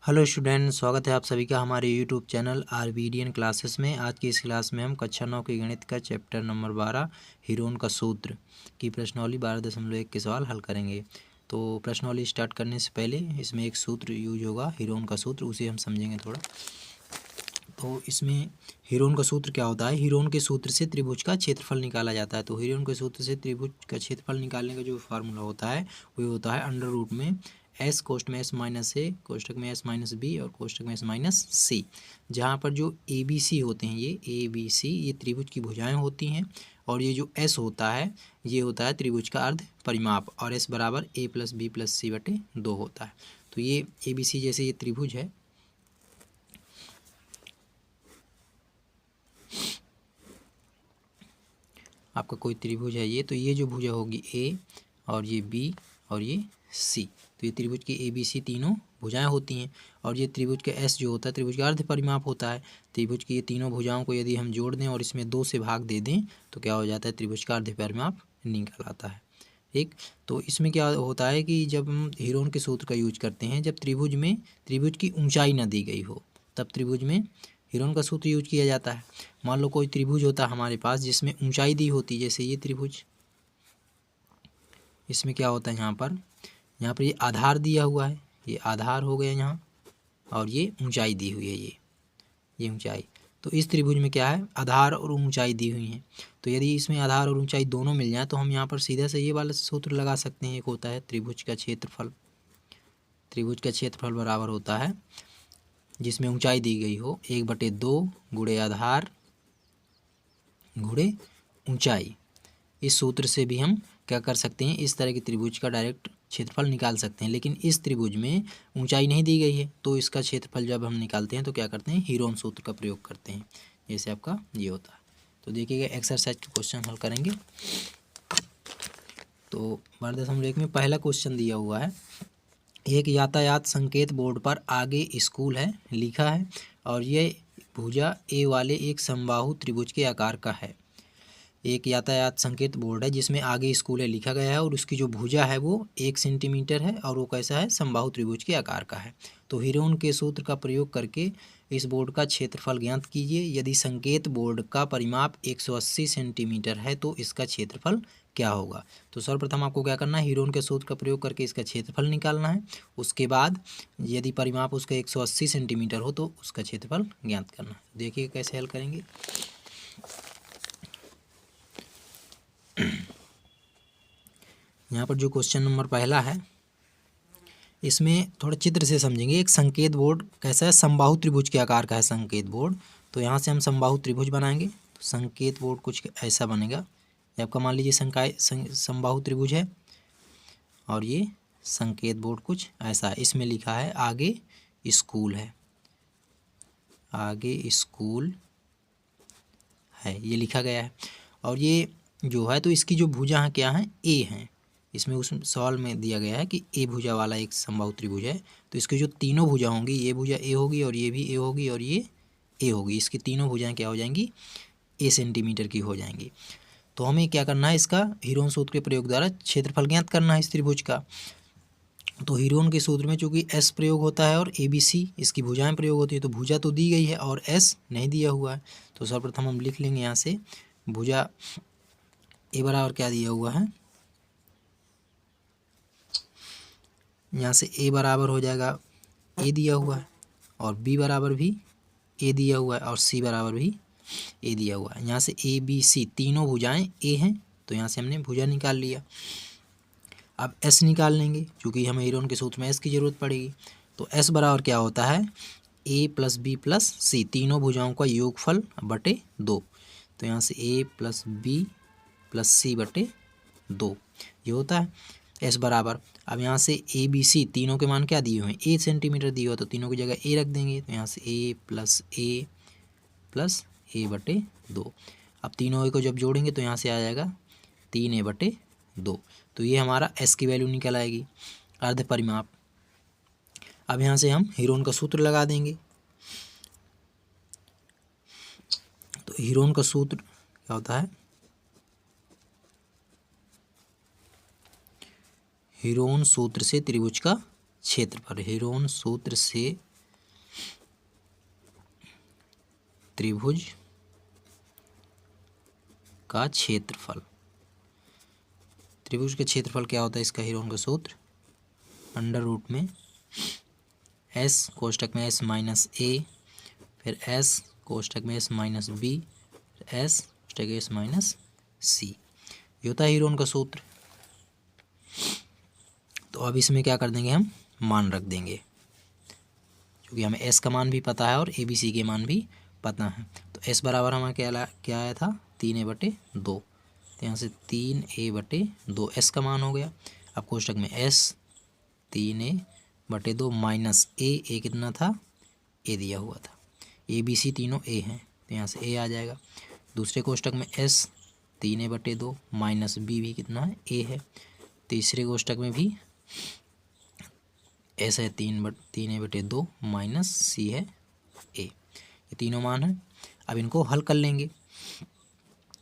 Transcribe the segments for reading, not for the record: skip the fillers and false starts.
Hello student, स्वागत है आप सभी का हमारे यूट्यूब चैनल आरबीडियन क्लासेस में। आज की इस क्लास में हम कक्षा 9 के गणित का चैप्टर नंबर 12 हीरोन का सूत्र की प्रश्नावली 12.1 के सवाल हल करेंगे। तो प्रश्नावली स्टार्ट करने से पहले इसमें एक सूत्र यूज होगा, हीरोन का सूत्र, उसे हम समझेंगे थोड़ा। तो इसमें हीरोन का सूत्र क्या होता है? हीरोन के सूत्र से त्रिभुज का क्षेत्रफल निकाला जाता है। तो हीरोन के सूत्र से त्रिभुज का क्षेत्रफल निकालने का जो फार्मूला होता है वो होता है अंडर रूट में एस कोष्ठ में एस माइनस ए, कोष्ठक में एस माइनस बी और कोष्ठक में एस माइनस सी। जहाँ पर जो ए बी सी होते हैं, ये ए बी सी ये त्रिभुज की भुजाएं होती हैं, और ये जो एस होता है ये होता है त्रिभुज का अर्ध परिमाप, और एस बराबर ए प्लस बी प्लस सी बटे 2 होता है। तो ये ए बी सी जैसे ये त्रिभुज है, आपका कोई त्रिभुज है ये, तो ये जो भुजा होगी ए और ये बी और ये सी, तो ये त्रिभुज की ए बी सी तीनों भुजाएं होती हैं। और ये त्रिभुज का एस जो होता है त्रिभुज का अर्ध परिमाप होता है। त्रिभुज की ये तीनों भुजाओं को यदि हम जोड़ दें और इसमें 2 से भाग दे दें तो क्या हो जाता है, त्रिभुज का अर्ध परिमाप निकल आता है। ठीक, तो इसमें क्या होता है कि जब हम हीरोन के सूत्र का यूज करते हैं, जब त्रिभुज की ऊंचाई न दी गई हो तब त्रिभुज में हीरोन का सूत्र यूज किया जाता है। मान लो कोई त्रिभुज होता है हमारे पास जिसमें ऊंचाई दी होती, जैसे ये त्रिभुज, इसमें क्या होता है, यहाँ पर ये आधार दिया हुआ है, ये आधार हो गया यहाँ, और ये ऊंचाई दी हुई है, ये ऊंचाई। तो इस त्रिभुज में क्या है, आधार और ऊंचाई दी हुई है। तो यदि इसमें आधार और ऊंचाई दोनों मिल जाए तो हम यहाँ पर सीधा से ये वाला सूत्र लगा सकते हैं। एक होता है त्रिभुज का क्षेत्रफल, त्रिभुज का क्षेत्रफल बराबर होता है जिसमें ऊंचाई दी गई हो 1/2 गुणे आधार गुणे ऊंचाई। इस सूत्र से भी हम क्या कर सकते हैं, इस तरह के त्रिभुज का डायरेक्ट क्षेत्रफल निकाल सकते हैं। लेकिन इस त्रिभुज में ऊंचाई नहीं दी गई है, तो इसका क्षेत्रफल जब हम निकालते हैं तो क्या करते हैं, हीरोन सूत्र का प्रयोग करते हैं, जैसे आपका ये होता है। तो देखिएगा एक्सरसाइज के क्वेश्चन हल करेंगे। तो 12.1 में पहला क्वेश्चन दिया हुआ है, एक यातायात संकेत बोर्ड पर आगे स्कूल है लिखा है, और ये भुजा ए वाले एक समबाहु त्रिभुज के आकार का है। एक यातायात संकेत बोर्ड है जिसमें आगे स्कूल है लिखा गया है, और उसकी जो भुजा है वो 1 सेंटीमीटर है, और वो कैसा है, समबाहु त्रिभुज के आकार का है। तो हीरोन के सूत्र का प्रयोग करके इस बोर्ड का क्षेत्रफल ज्ञात कीजिए। यदि संकेत बोर्ड का परिमाप 180 सेंटीमीटर है तो इसका क्षेत्रफल क्या होगा। तो सर्वप्रथम आपको क्या करना है, हीरोन के सूत्र का प्रयोग करके इसका क्षेत्रफल निकालना है। उसके बाद यदि परिमाप उसका 180 सेंटीमीटर हो तो उसका क्षेत्रफल ज्ञात करना है। देखिए कैसे हल करेंगे। यहाँ पर जो क्वेश्चन नंबर पहला है इसमें थोड़ा चित्र से समझेंगे। एक संकेत बोर्ड कैसा है, समबाहु त्रिभुज के आकार का है संकेत बोर्ड। तो यहाँ से हम समबाहु त्रिभुज बनाएंगे, तो संकेत बोर्ड कुछ ऐसा बनेगा। ये आपका मान लीजिए समबाहु त्रिभुज है, और ये संकेत बोर्ड कुछ ऐसा है। इसमें लिखा है आगे स्कूल है, आगे स्कूल है ये लिखा गया है। और ये जो है तो इसकी जो भुजा है क्या है, ए है। इसमें उस सवाल में दिया गया है कि ए भुजा वाला एक समबाहु त्रिभुज है, तो इसकी जो तीनों भुजा होंगी, ये भुजा ए होगी और ये भी ए होगी और ये ए होगी, इसकी तीनों भुजाएं क्या हो जाएंगी, ए सेंटीमीटर की हो जाएंगी। तो हमें क्या करना है, इसका हीरोन सूत्र के प्रयोग द्वारा क्षेत्रफल ज्ञात करना है इस त्रिभुज का। तो हीरोन के सूत्र में चूंकि एस प्रयोग होता है और ए बी सी इसकी भुजाएं प्रयोग होती है, तो भुजा तो दी गई है और एस नहीं दिया हुआ है। तो सर्वप्रथम हम लिख लेंगे यहाँ से भुजा ए बराबर क्या दिया हुआ है, यहाँ से ए बराबर हो जाएगा ए दिया हुआ है, और बी बराबर भी ए दिया हुआ है, और सी बराबर भी ए दिया हुआ है। यहाँ से ए बी सी तीनों भुजाएं ए हैं, तो यहाँ से हमने भुजा निकाल लिया। अब एस निकाल लेंगे, क्योंकि हमें हीरोन के सूत्र में एस की ज़रूरत पड़ेगी। तो एस बराबर क्या होता है, ए प्लस बी प्लस सी, तीनों भुजाओं का योगफल बटे 2। तो यहाँ से ए प्लस बी प्लस सी बटे 2 ये होता है एस बराबर। अब यहाँ से ए बी सी तीनों के मान क्या दिए हुए हैं, ए सेंटीमीटर दिए हुआ, तो तीनों की जगह ए रख देंगे। तो यहाँ से ए प्लस ए बटे 2। अब तीनों ए को जब जोड़ेंगे तो यहाँ से आ जाएगा 3a बटे 2। तो ये हमारा एस की वैल्यू निकल आएगी, अर्ध परिमाप। अब यहाँ से हम हीरोन का सूत्र लगा देंगे। तो हीरोन का सूत्र क्या होता है, हीरोन सूत्र से त्रिभुज का क्षेत्रफल, हीरोन सूत्र से त्रिभुज का क्षेत्रफल। त्रिभुज का क्षेत्रफल क्या होता है इसका हीरोन का सूत्र, अंडर रूट में एस कोष्टक में एस माइनस ए, फिर एस कोष्टक में एस माइनस बी, एस कोष्टक एस माइनस सी, ये होता है हीरोन का सूत्र। तो अब इसमें क्या कर देंगे, हम मान रख देंगे, क्योंकि हमें एस का मान भी पता है और ए बी सी के मान भी पता है। तो एस बराबर हमारा क्या आया था, 3a/2। तो यहाँ से 3a/2 एस का मान हो गया। अब कोष्टक में एस 3a/2 माइनस ए कितना था, ए दिया हुआ था, ए बी सी तीनों ए हैं, तो यहाँ से ए आ जाएगा। दूसरे कोष्टक में एस 3a/2 माइनस बी भी कितना है, ए है। तीसरे कोष्टक में भी एस है 3a/2 माइनस सी है ए, ये तीनों मान हैं। अब इनको हल कर लेंगे।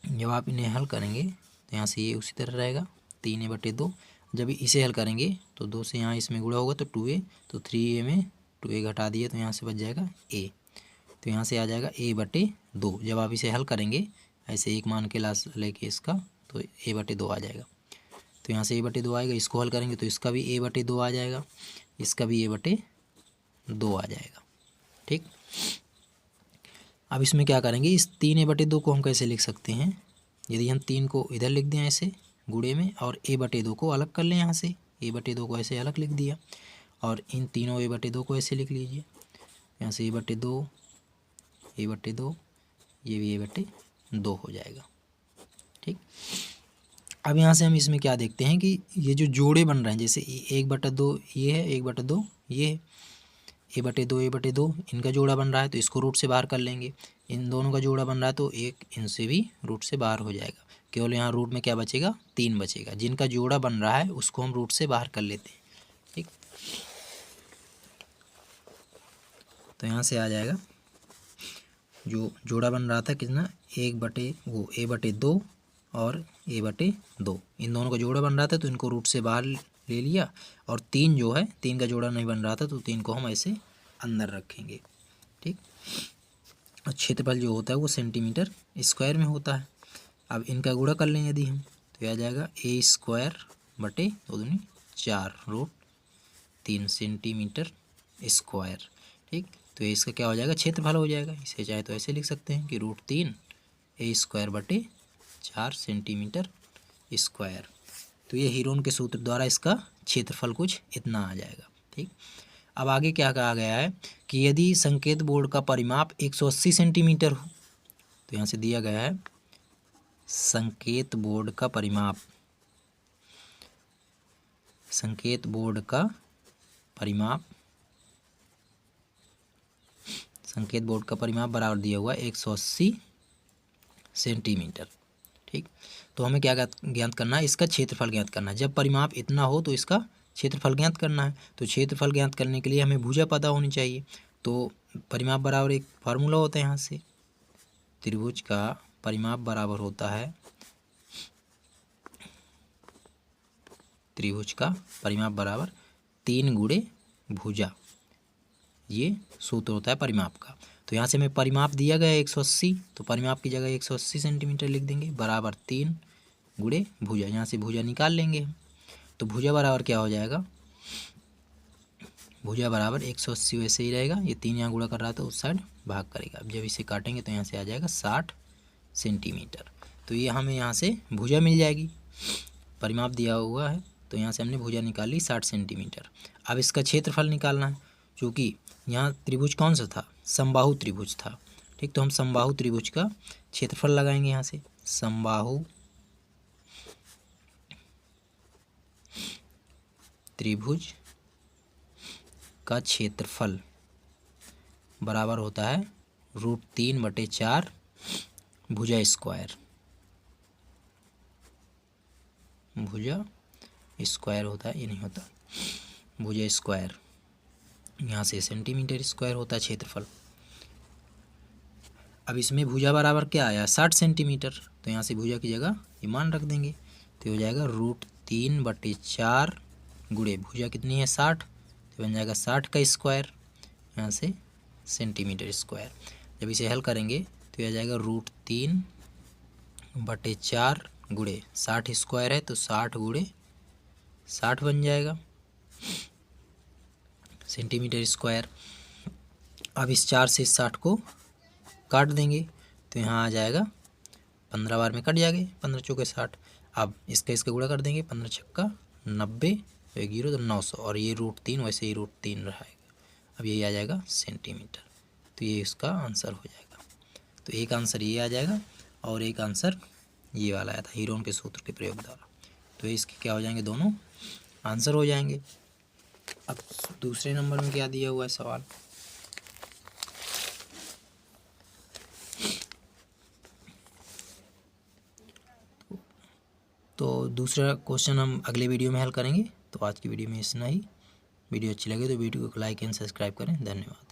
जब आप इन्हें हल करेंगे तो यहाँ से ये उसी तरह रहेगा 3a/2। जब इसे हल करेंगे तो 2 से यहाँ इसमें गुणा होगा तो 2a, तो 3a में 2a घटा दिए तो यहाँ से बच जाएगा a, तो यहाँ से आ जाएगा a/2। जब आप इसे हल करेंगे ऐसे एक मान के लास्ट लेके इसका, तो a/2 आ जाएगा। तो यहाँ से a/2 आएगा, इसको हल करेंगे तो इसका भी a/2 आ जाएगा, इसका भी a/2 आ जाएगा। ठीक, अब इसमें क्या करेंगे, इस 3a/2 को हम कैसे लिख सकते हैं, यदि हम 3 को इधर लिख दें ऐसे गुणे में और a/2 को अलग कर लें, यहाँ से a/2 को ऐसे अलग लिख दिया और इन तीनों a/2 को ऐसे लिख लीजिए, यहाँ से a/2 a/2, ये भी a/2 हो जाएगा। ठीक, अब यहाँ से हम इसमें क्या देखते हैं कि ये जो जोड़े बन रहे हैं, जैसे 1/2 ये है, 1/2 ये है, a/2 इनका जोड़ा बन रहा है तो इसको रूट से बाहर कर लेंगे। इन दोनों का जोड़ा बन रहा है तो एक इनसे भी रूट से बाहर हो जाएगा। केवल यहाँ रूट में क्या बचेगा, 3 बचेगा। जिनका जोड़ा बन रहा है उसको हम रूट से बाहर कर लेते हैं। ठीक, तो यहाँ से आ जाएगा जो जोड़ा बन रहा था कितना, a/2 और a/2, इन दोनों का जोड़ा बन रहा था तो इनको रूट से बाहर ले लिया। और 3 जो है, 3 का जोड़ा नहीं बन रहा था तो 3 को हम ऐसे अंदर रखेंगे। ठीक, और क्षेत्रफल जो होता है वो सेंटीमीटर स्क्वायर में होता है। अब इनका गुणा कर लें यदि हम, तो आ जाएगा a²/2 4 रूट 3 सेंटीमीटर स्क्वायर। ठीक, तो ये इसका क्या हो जाएगा, क्षेत्रफल हो जाएगा। इसे चाहे तो ऐसे लिख सकते हैं कि √3 a²/4 सेंटीमीटर स्क्वायर। तो ये हीरोन के सूत्र द्वारा इसका क्षेत्रफल कुछ इतना आ जाएगा। ठीक, अब आगे क्या कहा गया है कि यदि संकेत बोर्ड का परिमाप 180 सेंटीमीटर हो, तो यहाँ से दिया गया है संकेत बोर्ड का परिमाप, संकेत बोर्ड का परिमाप, संकेत बोर्ड का परिमाप बराबर दिया हुआ है 180 सेंटीमीटर। ठीक, तो हमें क्या ज्ञात करना है, इसका क्षेत्रफल ज्ञात करना है। जब परिमाप इतना हो तो इसका क्षेत्रफल ज्ञात करना है। तो क्षेत्रफल ज्ञात करने के लिए हमें भुजा पता होनी चाहिए। तो परिमाप बराबर एक फार्मूला होता है, यहाँ से त्रिभुज का परिमाप बराबर होता है, त्रिभुज का परिमाप बराबर 3 गुणे भुजा, ये सूत्र होता है परिमाप का। तो यहाँ से हमें परिमाप दिया गया है 180, तो परिमाप की जगह 180 सेंटीमीटर लिख देंगे, बराबर 3 गुणे भुजा। यहाँ से भुजा निकाल लेंगे हम, तो भुजा बराबर क्या हो जाएगा, भुजा बराबर 180 वैसे ही रहेगा, ये 3 यहाँ गुणा कर रहा था उस साइड भाग करेगा। अब जब इसे काटेंगे तो यहाँ से आ जाएगा 60 सेंटीमीटर। तो ये हमें यहाँ से भुजा मिल जाएगी, परिमाप दिया हुआ है तो यहाँ से हमने भुजा निकाल ली 60 सेंटीमीटर। अब इसका क्षेत्रफल निकालना है, क्योंकि यहाँ त्रिभुज कौन सा था, समबाहु त्रिभुज था। ठीक, तो हम समबाहु त्रिभुज का क्षेत्रफल लगाएंगे। यहाँ से समबाहु त्रिभुज का क्षेत्रफल बराबर होता है √3/4 भुजा स्क्वायर, भुजा स्क्वायर होता है, ये नहीं होता भुजा स्क्वायर। यहाँ से सेंटीमीटर स्क्वायर होता है क्षेत्रफल। अब इसमें भुजा बराबर क्या आया, 60 सेंटीमीटर, तो यहाँ से भुजा की जगह ये मान रख देंगे, तो हो जाएगा √3/4 गुणे भुजा कितनी है 60, तो बन जाएगा 60 का स्क्वायर, यहाँ से सेंटीमीटर स्क्वायर। जब इसे हल करेंगे तो यह आ जाएगा √3/4 गुणे 60 स्क्वायर है तो 60 गुणे 60 बन जाएगा सेंटीमीटर स्क्वायर। अब इस 4 से इस 60 को काट देंगे तो यहाँ आ जाएगा 15 बार में कट जाएंगे, 15 चौके 60। अब इसका गुणा कर देंगे, 15 छक्का 90, तो 1 जीरो तो 900, और ये √3 वैसे ही √3 रहेगा। अब यही आ जाएगा सेंटीमीटर, तो ये इसका आंसर हो जाएगा। तो एक आंसर ये आ जाएगा और एक आंसर ये वाला आया था हीरोन के सूत्र के प्रयोग द्वारा। तो इसके क्या हो जाएंगे, दोनों आंसर हो जाएंगे। अब दूसरे नंबर में क्या दिया हुआ है सवाल, तो दूसरा क्वेश्चन हम अगले वीडियो में हल करेंगे। तो आज की वीडियो में इतना ही। वीडियो अच्छी लगे तो वीडियो को लाइक एंड सब्सक्राइब करें। धन्यवाद।